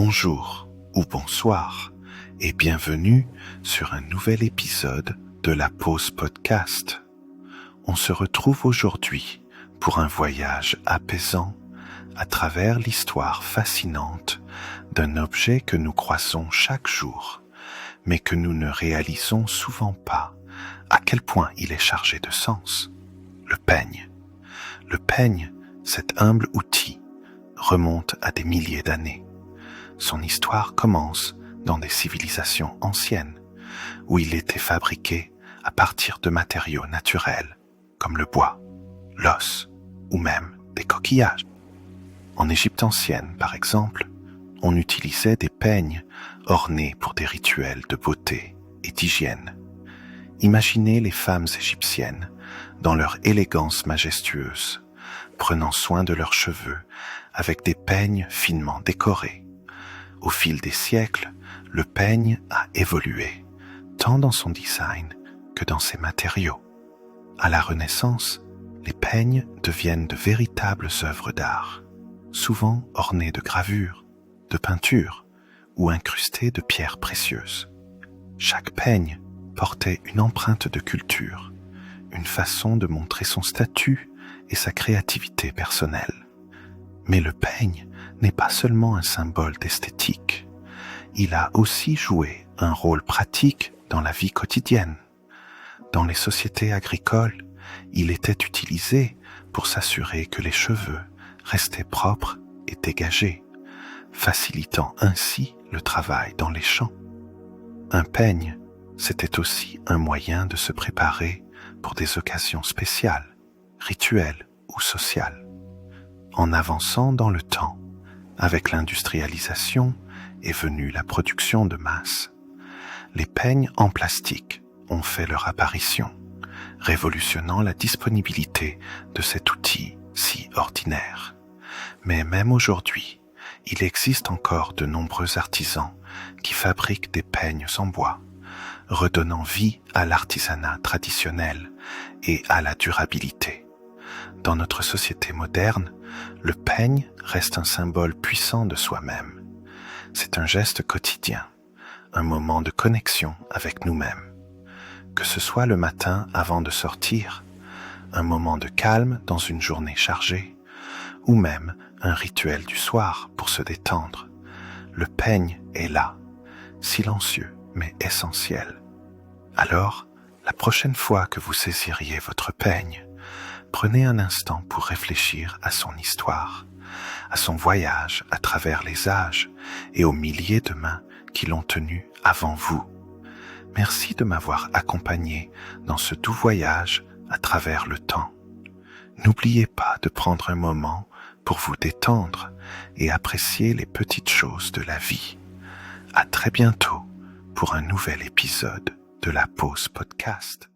Bonjour ou bonsoir et bienvenue sur un nouvel épisode de la Pause Podcast. On se retrouve aujourd'hui pour un voyage apaisant à travers l'histoire fascinante d'un objet que nous croisons chaque jour, mais que nous ne réalisons souvent pas à quel point il est chargé de sens. Le peigne. Le peigne, cet humble outil, remonte à des milliers d'années. Son histoire commence dans des civilisations anciennes, où il était fabriqué à partir de matériaux naturels, comme le bois, l'os ou même des coquillages. En Égypte ancienne, par exemple, on utilisait des peignes ornés pour des rituels de beauté et d'hygiène. Imaginez les femmes égyptiennes, dans leur élégance majestueuse, prenant soin de leurs cheveux avec des peignes finement décorés. Au fil des siècles, le peigne a évolué, tant dans son design que dans ses matériaux. À la Renaissance, les peignes deviennent de véritables œuvres d'art, souvent ornées de gravures, de peintures ou incrustées de pierres précieuses. Chaque peigne portait une empreinte de culture, une façon de montrer son statut et sa créativité personnelle. Mais le peigne n'est pas seulement un symbole d'esthétique, il a aussi joué un rôle pratique dans la vie quotidienne. Dans les sociétés agricoles, il était utilisé pour s'assurer que les cheveux restaient propres et dégagés, facilitant ainsi le travail dans les champs. Un peigne, c'était aussi un moyen de se préparer pour des occasions spéciales, rituelles ou sociales. En avançant dans le temps, avec l'industrialisation est venue la production de masse. Les peignes en plastique ont fait leur apparition, révolutionnant la disponibilité de cet outil si ordinaire. Mais même aujourd'hui, il existe encore de nombreux artisans qui fabriquent des peignes en bois, redonnant vie à l'artisanat traditionnel et à la durabilité. Dans notre société moderne, le peigne reste un symbole puissant de soi-même. C'est un geste quotidien, un moment de connexion avec nous-mêmes. Que ce soit le matin avant de sortir, un moment de calme dans une journée chargée, ou même un rituel du soir pour se détendre, le peigne est là, silencieux mais essentiel. Alors, la prochaine fois que vous saisiriez votre peigne, prenez un instant pour réfléchir à son histoire, à son voyage à travers les âges et aux milliers de mains qui l'ont tenu avant vous. Merci de m'avoir accompagné dans ce doux voyage à travers le temps. N'oubliez pas de prendre un moment pour vous détendre et apprécier les petites choses de la vie. À très bientôt pour un nouvel épisode de la Pause Podcast.